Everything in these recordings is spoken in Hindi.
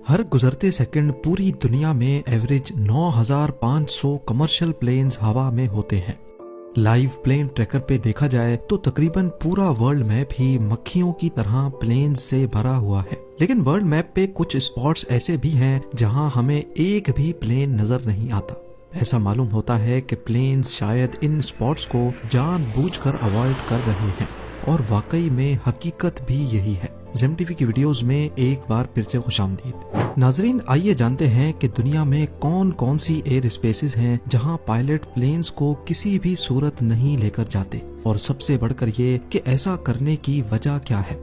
हर गुजरते सेकंड पूरी दुनिया में एवरेज 9,500 कमर्शियल प्लेन्स हवा में होते हैं। लाइव प्लेन ट्रैकर पे देखा जाए तो तकरीबन पूरा वर्ल्ड मैप ही मक्खियों की तरह प्लेन्स से भरा हुआ है। लेकिन वर्ल्ड मैप पे कुछ स्पॉट्स ऐसे भी हैं जहां हमें एक भी प्लेन नजर नहीं आता। ऐसा मालूम होता है कि प्लेन्स शायद इन स्पॉट्स को जानबूझकर अवॉइड कर रहे हैं, और वाकई में हकीकत भी यही है। ज़ेम टीवी की वीडियोस में एक बार फिर से खुशामदीद। नाजरीन, आइए जानते हैं कि दुनिया में कौन कौन सी एयर स्पेसेस हैं जहां पायलट प्लेन्स को किसी भी सूरत नहीं लेकर जाते, और सबसे बढ़कर ये कि ऐसा करने की वजह क्या है।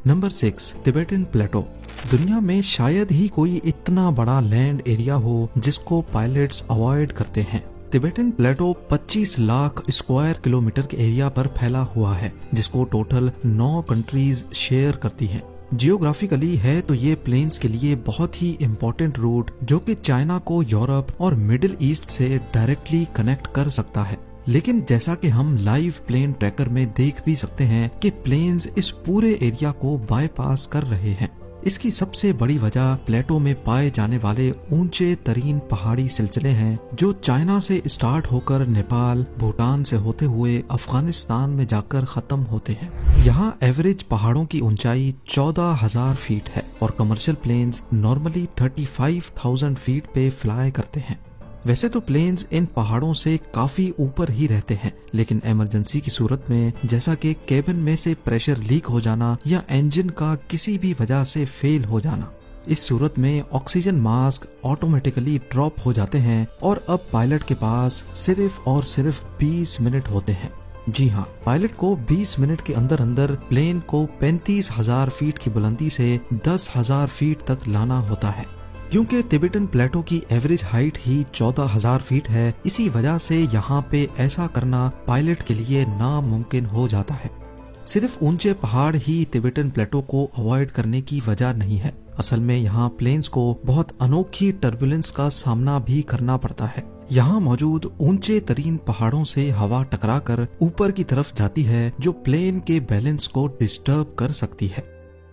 नंबर 6, तिबेटन प्लेटो। दुनिया में शायद ही कोई इतना बड़ा लैंड एरिया हो जिसको पायलट्स अवॉइड करते हैं। तिबेटन प्लेटो 25 लाख स्क्वायर किलोमीटर के एरिया पर फैला हुआ है, जिसको टोटल 9 कंट्रीज शेयर करती हैं। जियोग्राफिकली है तो ये प्लेन्स के लिए बहुत ही इम्पोर्टेंट रूट जो कि चाइना को यूरोप और मिडिल ईस्ट से डायरेक्टली कनेक्ट कर सकता है। लेकिन जैसा कि हम लाइव प्लेन ट्रैकर में देख भी सकते हैं कि प्लेन्स इस पूरे एरिया को बाईपास कर रहे हैं। इसकी सबसे बड़ी वजह प्लेटो में पाए जाने वाले ऊंचे तरीन पहाड़ी सिलसिले हैं जो चाइना से स्टार्ट होकर नेपाल, भूटान से होते हुए अफगानिस्तान में जाकर खत्म होते हैं। यहाँ एवरेज पहाड़ों की ऊंचाई 14,000 फीट है और कमर्शियल प्लेन्स नॉर्मली 35,000 फीट पे फ्लाई करते हैं। वैसे तो प्लेन्स इन पहाड़ों से काफी ऊपर ही रहते हैं, लेकिन इमरजेंसी की सूरत में, जैसा कि केबिन में से प्रेशर लीक हो जाना या इंजन का किसी भी वजह से फेल हो जाना, इस सूरत में ऑक्सीजन मास्क ऑटोमेटिकली ड्रॉप हो जाते हैं और अब पायलट के पास सिर्फ और सिर्फ 20 मिनट होते हैं। जी हाँ, पायलट को 20 मिनट के अंदर अंदर प्लेन को 35,000 फीट की बुलंदी से 10,000 फीट तक लाना होता है। क्योंकि तिबेटन प्लेटो की एवरेज हाइट ही 14,000 फीट है, इसी वजह से यहाँ पे ऐसा करना पायलट के लिए नामुमकिन हो जाता है। सिर्फ ऊंचे पहाड़ ही तिबेटन प्लेटो को अवॉइड करने की वजह नहीं है। असल में यहाँ प्लेन्स को बहुत अनोखी टर्बुलेंस का सामना भी करना पड़ता है। यहाँ मौजूद ऊंचे तरीन पहाड़ों से हवा टकराकर ऊपर की तरफ जाती है जो प्लेन के बैलेंस को डिस्टर्ब कर सकती है।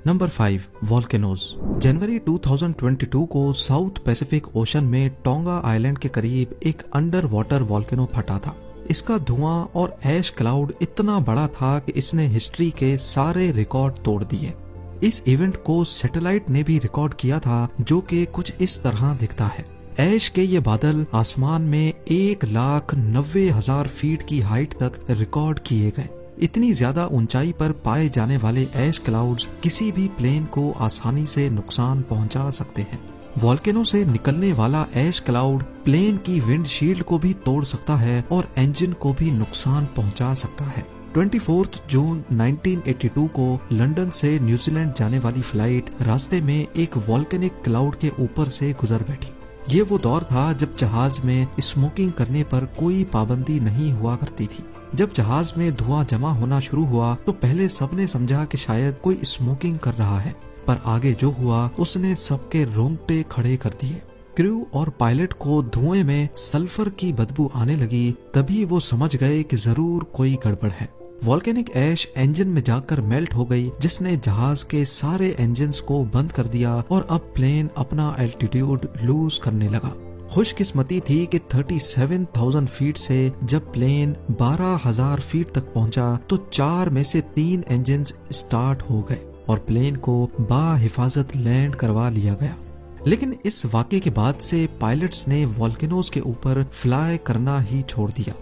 Number 5, volcanoes. जनवरी 2022 को साउथ पैसिफिक ओशन में टोंगा आइलैंड के करीब एक अंडर वाटर वॉल्केनो फटा था। इसका धुआं और ऐश क्लाउड इतना बड़ा था कि इसने हिस्ट्री के सारे रिकॉर्ड तोड़ दिए। इस इवेंट को सैटेलाइट ने भी रिकॉर्ड किया था, जो कि कुछ इस तरह दिखता है। ऐश के ये बादल आसमान में 1,90,000 फीट की हाइट तक रिकॉर्ड किए गए। इतनी ज्यादा ऊंचाई पर पाए जाने वाले ऐश क्लाउड्स किसी भी प्लेन को आसानी से नुकसान पहुंचा सकते हैं। वॉल्केनो से निकलने वाला ऐश क्लाउड प्लेन की विंडशील्ड को भी तोड़ सकता है और इंजन को भी नुकसान पहुंचा सकता है। 24 जून 1982 को लंदन से न्यूजीलैंड जाने वाली फ्लाइट रास्ते में एक वॉल्केनिक क्लाउड के ऊपर से गुजर बैठी। ये वो दौर था जब जहाज में स्मोकिंग करने पर कोई पाबंदी नहीं हुआ करती थी। जब जहाज में धुआं जमा होना शुरू हुआ तो पहले सबने समझा कि शायद कोई स्मोकिंग कर रहा है, पर आगे जो हुआ उसने सबके रोंगटे खड़े कर दिए। क्रू और पायलट को धुएं में सल्फर की बदबू आने लगी, तभी वो समझ गए कि जरूर कोई गड़बड़ है। वॉल्केनिक ऐश इंजन में जाकर मेल्ट हो गई, जिसने जहाज के सारे इंजन्स को बंद कर दिया और अब प्लेन अपना एल्टीट्यूड लूज करने लगा। खुशकिस्मती थी कि 37,000 फीट से जब प्लेन 12,000 फीट तक पहुंचा तो 4 में से 3 इंजन्स स्टार्ट हो गए और प्लेन को बाहिफाजत लैंड करवा लिया गया। लेकिन इस वाक़े के बाद से पायलट्स ने वॉल्केनोज के ऊपर फ्लाई करना ही छोड़ दिया।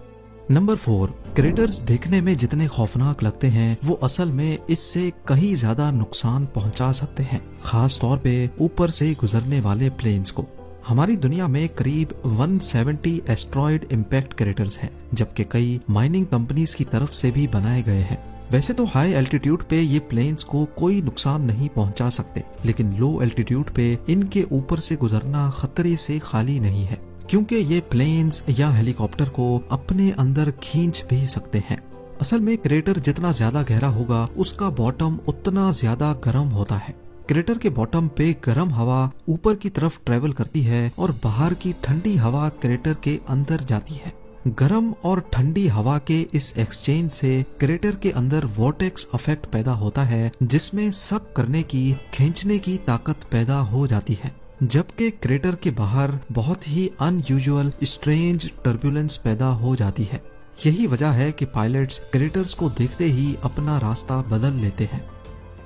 नंबर 4, क्रेटर्स देखने में जितने खौफनाक लगते हैं वो असल में इससे कहीं ज्यादा नुकसान पहुंचा सकते हैं, खास तौर पे ऊपर से गुजरने वाले प्लेन्स को। हमारी दुनिया में करीब 170 एस्ट्रॉयड इम्पैक्ट क्रेटर्स हैं, जबकि कई माइनिंग कंपनीज की तरफ से भी बनाए गए हैं। वैसे तो हाई एल्टीट्यूड पे ये प्लेन्स को कोई नुकसान नहीं पहुंचा सकते, लेकिन लो एल्टीट्यूड पे इनके ऊपर से गुजरना खतरे से खाली नहीं है, क्योंकि ये प्लेन्स या हेलीकॉप्टर को अपने अंदर खींच भी सकते हैं। असल में क्रेटर जितना ज्यादा गहरा होगा उसका बॉटम उतना ज्यादा गर्म होता है। क्रेटर के बॉटम पे गर्म हवा ऊपर की तरफ ट्रेवल करती है और बाहर की ठंडी हवा क्रेटर के अंदर जाती है। गर्म और ठंडी हवा के इस एक्सचेंज से क्रेटर के अंदर वॉर्टेक्स इफेक्ट पैदा होता है, जिसमें सक करने की, खींचने की ताकत पैदा हो जाती है, जबकि क्रेटर के बाहर बहुत ही अनयूजुअल स्ट्रेंज टर्बुलेंस पैदा हो जाती है। यही वजह है कि पायलट्स क्रेटर्स को देखते ही अपना रास्ता बदल लेते हैं।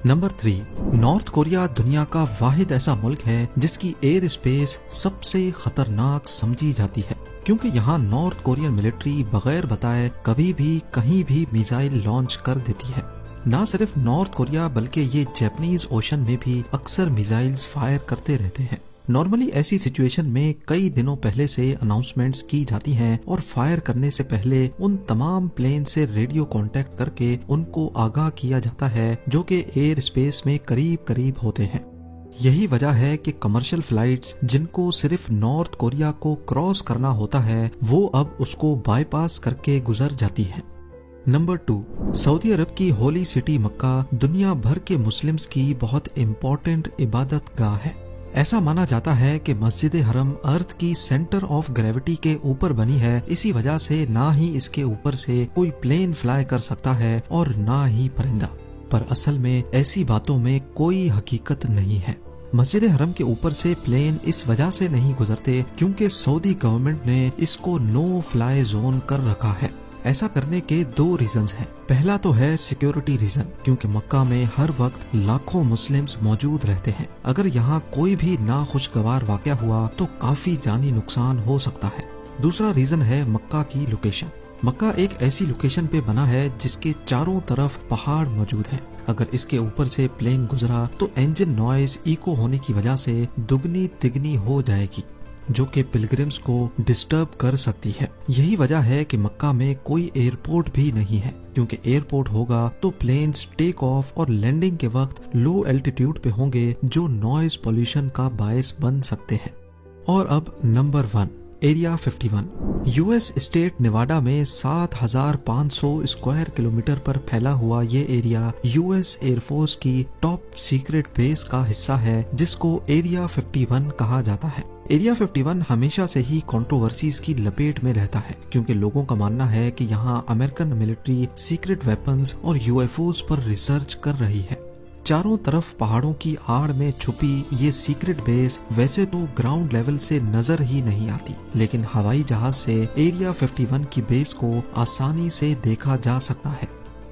नंबर 3, नॉर्थ कोरिया दुनिया का वाहिद ऐसा मुल्क है जिसकी एयर स्पेस सबसे खतरनाक समझी जाती है, क्योंकि यहाँ नॉर्थ कोरियन मिलिट्री बगैर बताए कभी भी कहीं भी मिसाइल लॉन्च कर देती है। ना सिर्फ नॉर्थ कोरिया बल्कि ये जापानीज ओशन में भी अक्सर मिसाइल्स फायर करते रहते हैं। नॉर्मली ऐसी सिचुएशन में कई दिनों पहले से अनाउंसमेंट्स की जाती हैं और फायर करने से पहले उन तमाम प्लेन से रेडियो कांटेक्ट करके उनको आगाह किया जाता है जो कि एयर स्पेस में करीब करीब होते हैं। यही वजह है कि कमर्शियल फ्लाइट्स जिनको सिर्फ नॉर्थ कोरिया को क्रॉस करना होता है वो अब उसको बाईपास करके गुजर जाती है। नंबर 2, सऊदी अरब की होली सिटी मक्का दुनिया भर के मुस्लिम्स की बहुत इम्पोर्टेंट इबादत गाह है। ऐसा माना जाता है कि मस्जिद हरम अर्थ की सेंटर ऑफ ग्रेविटी के ऊपर बनी है, इसी वजह से ना ही इसके ऊपर से कोई प्लेन फ्लाई कर सकता है और ना ही परिंदा। पर असल में ऐसी बातों में कोई हकीकत नहीं है। मस्जिद हरम के ऊपर से प्लेन इस वजह से नहीं गुजरते क्योंकि सऊदी गवर्नमेंट ने इसको नो फ्लाई जोन कर रखा है। ऐसा करने के 2 रीजंस हैं। पहला तो है सिक्योरिटी रीजन, क्योंकि मक्का में हर वक्त लाखों मुस्लिम्स मौजूद रहते हैं। अगर यहाँ कोई भी नाखुशगवार वाकया हुआ तो काफी जानी नुकसान हो सकता है। दूसरा रीजन है मक्का की लोकेशन। मक्का एक ऐसी लोकेशन पे बना है जिसके चारों तरफ पहाड़ मौजूद हैं। अगर इसके ऊपर से प्लेन गुजरा तो इंजन नॉइज इको होने की वजह से दुगनी तिगनी हो जाएगी, जो कि पिलग्रिम्स को डिस्टर्ब कर सकती है। यही वजह है कि मक्का में कोई एयरपोर्ट भी नहीं है, क्योंकि एयरपोर्ट होगा तो प्लेन्स टेक ऑफ और लैंडिंग के वक्त लो एल्टीट्यूड पे होंगे जो नॉइज पोल्यूशन का बायस बन सकते हैं। और अब number 1, area 51। US state Nevada में 7500 स्क्वायर किलोमीटर पर फैला हुआ ये एरिया यूएस एयरफोर्स की टॉप सीक्रेट बेस का हिस्सा है, जिसको एरिया 51 कहा जाता है। एरिया 51 हमेशा से ही कंट्रोवर्सीज की लपेट में रहता है, क्योंकि लोगों का मानना है कि यहाँ अमेरिकन मिलिट्री सीक्रेट वेपन्स और यूएफओज पर रिसर्च कर रही है। चारों तरफ पहाड़ों की आड़ में छुपी ये सीक्रेट बेस वैसे तो ग्राउंड लेवल से नजर ही नहीं आती, लेकिन हवाई जहाज से एरिया 51 की बेस को आसानी से देखा जा सकता है।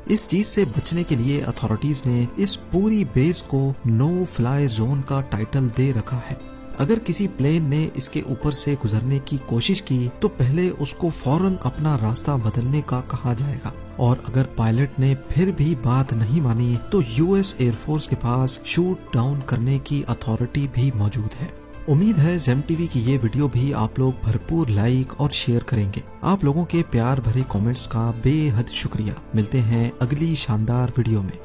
इस चीज से बचने के लिए अथॉरिटीज ने इस पूरी बेस को नो फ्लाई जोन का टाइटल दे रखा है। अगर किसी प्लेन ने इसके ऊपर से गुजरने की कोशिश की तो पहले उसको फौरन अपना रास्ता बदलने का कहा जाएगा, और अगर पायलट ने फिर भी बात नहीं मानी तो यूएस एयरफोर्स के पास शूट डाउन करने की अथॉरिटी भी मौजूद है। उम्मीद है जेम टीवी की ये वीडियो भी आप लोग भरपूर लाइक और शेयर करेंगे। आप लोगों के प्यार भरे कमेंट्स का बेहद शुक्रिया। मिलते हैं अगली शानदार वीडियो में।